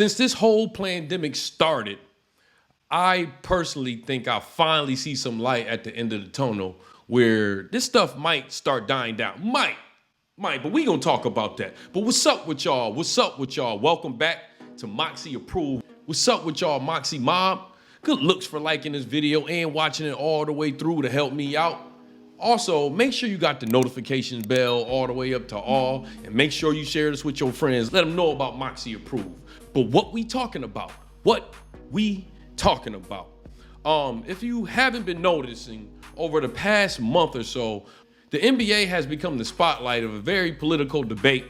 Since this whole pandemic started, I personally think I'll finally see some light at the end of the tunnel where this stuff might start dying down. Might, but we gonna talk about that. But what's up with y'all? Welcome back to Moxy Approved. What's up with y'all, Moxy Mob? Good looks for liking this video and watching it all the way through to help me out. Also, make sure you got the notifications bell all the way up to all, and make sure you share this with your friends. Let them know about Moxy Approved. But what we talking about? If you haven't been noticing, over the past month or so, the NBA has become the spotlight of a very political debate.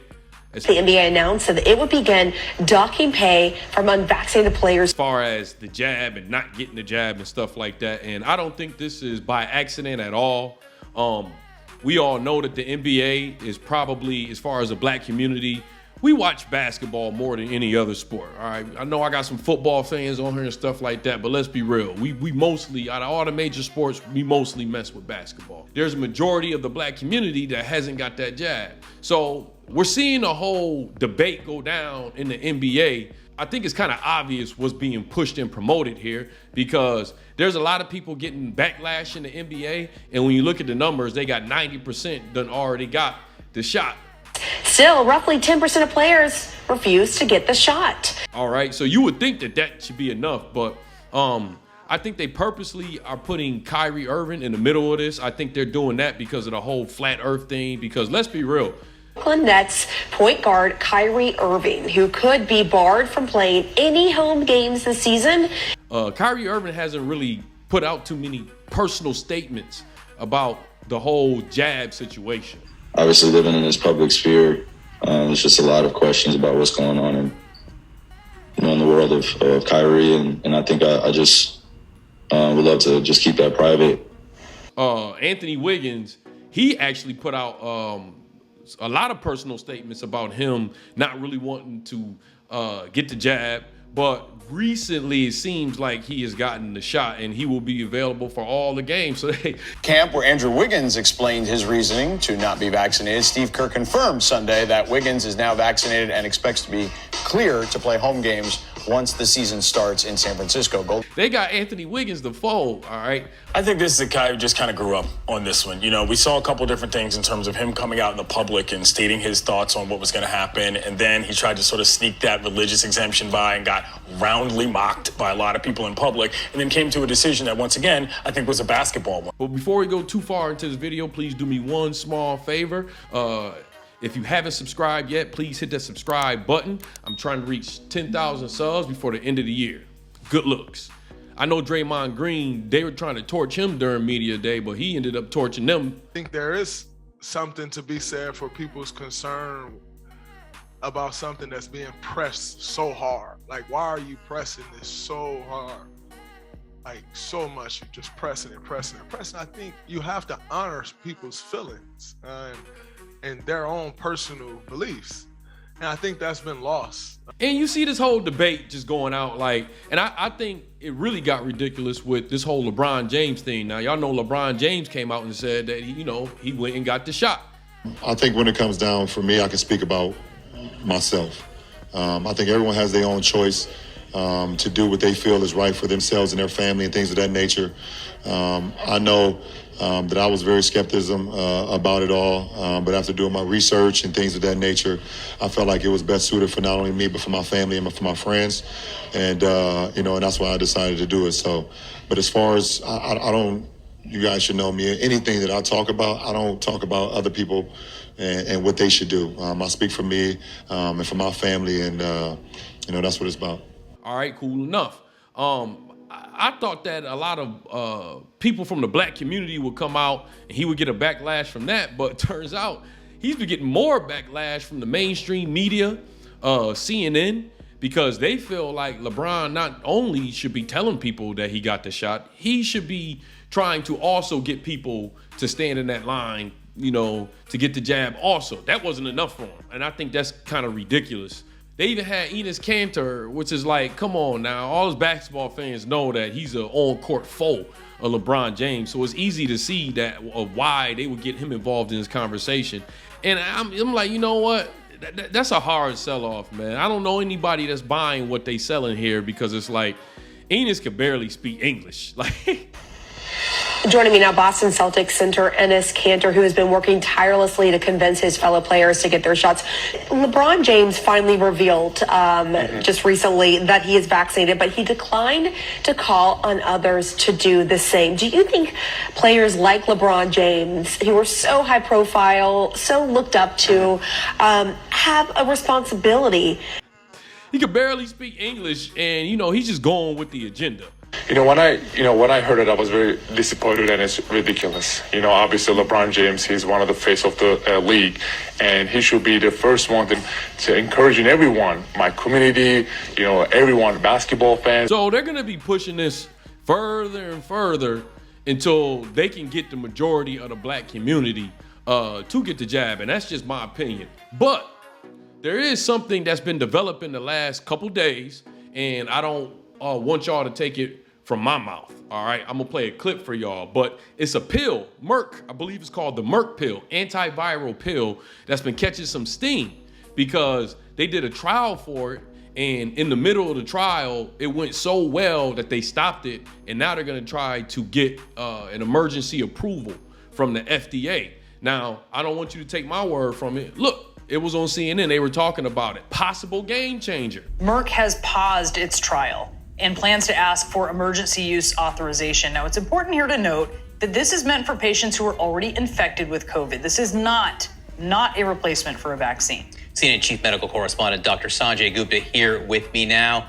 The NBA announced that it would begin docking pay from unvaccinated players. As far as the jab and not getting the jab and stuff like that. And I don't think this is by accident at all. We all know that the NBA is probably, as far as the black community, we watch basketball more than any other sport, all right? I know I got some football fans on here and stuff like that, but let's be real. We mostly, out of all the major sports, we mostly mess with basketball. There's a majority of the black community that hasn't got that jab. So we're seeing a whole debate go down in the NBA. I think it's kind of obvious what's being pushed and promoted here, because there's a lot of people getting backlash in the NBA, and when you look at the numbers, they got 90% done already got the shot. Still, roughly 10% of players refuse to get the shot. All right, so you would think that that should be enough, but I think they purposely are putting Kyrie Irving in the middle of this. I think they're doing that because of the whole flat earth thing, because let's be real. Brooklyn Nets point guard Kyrie Irving, who could be barred from playing any home games this season. Kyrie Irving hasn't really put out too many personal statements about the whole jab situation. Obviously, living in this public sphere, there's just a lot of questions about what's going on in the world of Kyrie, and I think I just would love to just keep that private. Anthony Wiggins, he actually put out a lot of personal statements about him not really wanting to get the jab, but recently it seems like he has gotten the shot and he will be available for all the games. So camp where Andrew Wiggins explained his reasoning to not be vaccinated. Steve Kerr confirmed Sunday that Wiggins is now vaccinated and expects to be clear to play home games once the season starts in San Francisco. They got Anthony Wiggins to fold, all right? I think this is a guy who just kind of grew up on this one. You know, we saw a couple different things in terms of him coming out in the public and stating his thoughts on what was going to happen. And then he tried to sort of sneak that religious exemption by and got roundly mocked by a lot of people in public, and then came to a decision that, once again, I think was a basketball one. But before we go too far into this video, please do me one small favor. If you haven't subscribed yet, please hit that subscribe button. I'm trying to reach 10,000 subs before the end of the year. Good looks. I know Draymond Green, they were trying to torch him during media day, but he ended up torching them. I think there is something to be said for people's concern about something that's being pressed so hard. Like, why are you pressing this so hard? Like, so much, you're just pressing and pressing and pressing. I think you have to honor people's feelings and their own personal beliefs. And I think that's been lost. And you see this whole debate just going out like, and I think it really got ridiculous with this whole LeBron James thing. Now, y'all know LeBron James came out and said that, he went and got the shot. I think when it comes down, for me, I can speak about myself. I think everyone has their own choice to do what they feel is right for themselves and their family and things of that nature. I know that I was very skeptical about it all, but after doing my research and things of that nature, I felt like it was best suited for not only me, but for my family and for my friends. And, and that's why I decided to do it. So, but as far as, I don't, you guys should know me, anything that I talk about, I don't talk about other people and what they should do. I speak for me and for my family, and, that's what it's about. All right, cool enough. I thought that a lot of people from the black community would come out and he would get a backlash from that, but it turns out he's been getting more backlash from the mainstream media, CNN, because they feel like LeBron not only should be telling people that he got the shot, he should be trying to also get people to stand in that line, to get the jab also. That wasn't enough for him, and I think that's kind of ridiculous. They even had Enes Kanter, which is like, come on now. All his basketball fans know that he's an on-court foe of LeBron James. So it's easy to see that of why they would get him involved in this conversation. And I'm like, you know what? that's a hard sell-off, man. I don't know anybody that's buying what they selling here because it's like Enes can barely speak English. Like. Joining me now, Boston Celtics center Enes Kanter, who has been working tirelessly to convince his fellow players to get their shots. LeBron James finally revealed just recently that he is vaccinated, but he declined to call on others to do the same. Do you think players like LeBron James, who are so high profile, so looked up to, have a responsibility? He could barely speak English, and, he's just going with the agenda. When I heard it, I was very disappointed, and it's ridiculous. Obviously LeBron James, he's one of the face of the league, and he should be the first one to encouraging everyone, my community, everyone, basketball fans. So they're going to be pushing this further and further until they can get the majority of the black community to get the jab, and that's just my opinion. But there is something that's been developed in the last couple days, and I don't want y'all to take it from my mouth, all right? I'm gonna play a clip for y'all, but it's a pill, Merck, I believe it's called the Merck pill, antiviral pill that's been catching some steam because they did a trial for it, and in the middle of the trial, it went so well that they stopped it, and now they're gonna try to get an emergency approval from the FDA. Now, I don't want you to take my word from it. Look, it was on CNN, they were talking about it. Possible game changer. Merck has paused its trial and plans to ask for emergency use authorization. Now, it's important here to note that this is meant for patients who are already infected with COVID. This is not a replacement for a vaccine. CNN Chief Medical Correspondent Dr. Sanjay Gupta here with me now.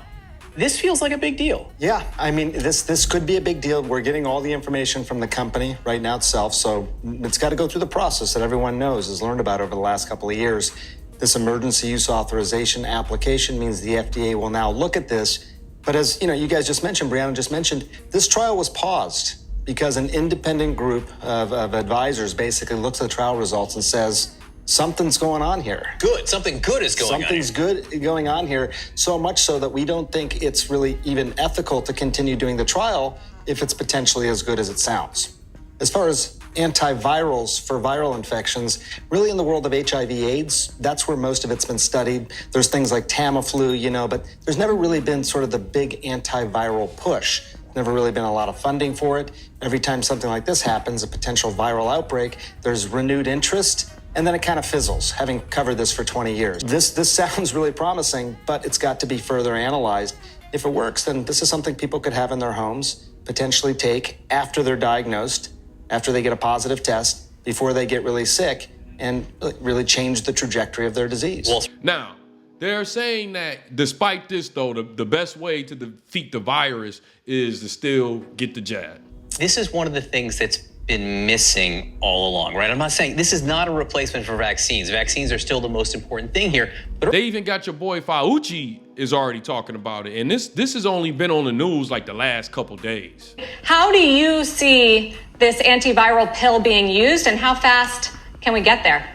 This feels like a big deal. Yeah, I mean, this could be a big deal. We're getting all the information from the company right now itself, so it's got to go through the process that everyone knows, has learned about over the last couple of years. This emergency use authorization application means the FDA will now look at this. But as you guys just mentioned, Brianna just mentioned, this trial was paused because an independent group of advisors basically looks at the trial results and says, something's going on here. Good. Something good is going on. Something's good going on here, so much so that we don't think it's really even ethical to continue doing the trial if it's potentially as good as it sounds. As far as antivirals for viral infections, really in the world of HIV/AIDS, that's where most of it's been studied. There's things like Tamiflu, but there's never really been sort of the big antiviral push. Never really been a lot of funding for it. Every time something like this happens, a potential viral outbreak, there's renewed interest, and then it kind of fizzles, having covered this for 20 years. This sounds really promising, but it's got to be further analyzed. If it works, then this is something people could have in their homes, potentially take after they're diagnosed, after they get a positive test, before they get really sick, and really change the trajectory of their disease. Now, they're saying that despite this, though, the best way to defeat the virus is to still get the jab. This is one of the things that's been missing all along, right? I'm not saying this is not a replacement for vaccines. Vaccines are still the most important thing here. But they even got your boy Fauci is already talking about it. And this has only been on the news like the last couple days. How do you see this antiviral pill being used, and how fast can we get there?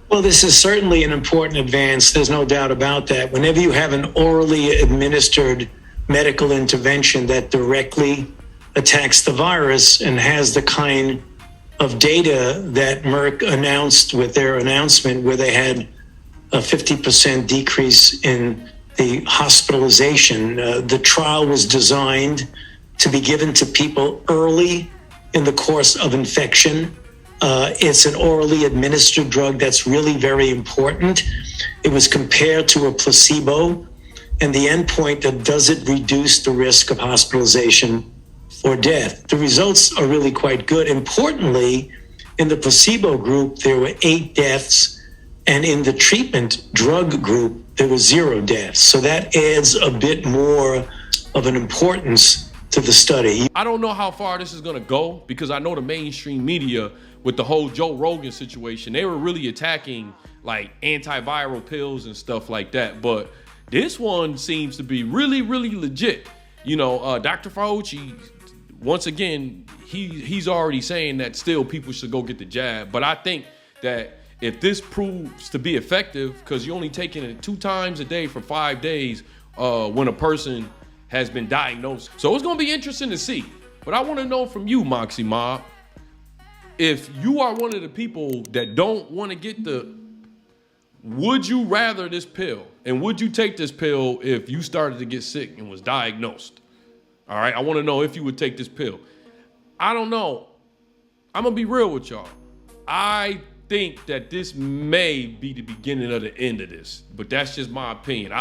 Well, this is certainly an important advance. There's no doubt about that. Whenever you have an orally administered medical intervention that directly attacks the virus and has the kind of data that Merck announced with their announcement, where they had a 50% decrease in the hospitalization. The trial was designed to be given to people early in the course of infection. It's an orally administered drug that's really very important. It was compared to a placebo, and the endpoint that does it reduce the risk of hospitalization or death. The results are really quite good. Importantly, in the placebo group, there were 8 deaths, and in the treatment drug group, there were 0 deaths. So that adds a bit more of an importance to the study. I don't know how far this is going to go, because I know the mainstream media with the whole Joe Rogan situation, they were really attacking like antiviral pills and stuff like that. But this one seems to be really, really legit. Dr. Fauci, once again, he's already saying that still people should go get the jab. But I think that if this proves to be effective, because you're only taking it 2 times a day for 5 days when a person has been diagnosed. So it's going to be interesting to see. But I want to know from you, Moxy Mob, if you are one of the people that don't want to get the would you rather this pill? And would you take this pill if you started to get sick and was diagnosed? All right, I want to know if you would take this pill. I don't know. I'm going to be real with y'all. I think that this may be the beginning of the end of this, but that's just my opinion.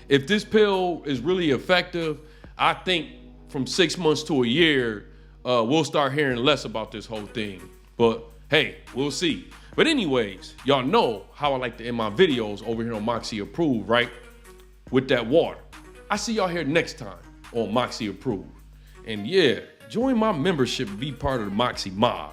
If this pill is really effective, I think from 6 months to a year, we'll start hearing less about this whole thing. But hey, we'll see. But anyways, y'all know how I like to end my videos over here on Moxy Approved, right? With that water. I see y'all here next time on Moxy Approved. And yeah, join my membership and be part of the Moxy Mob.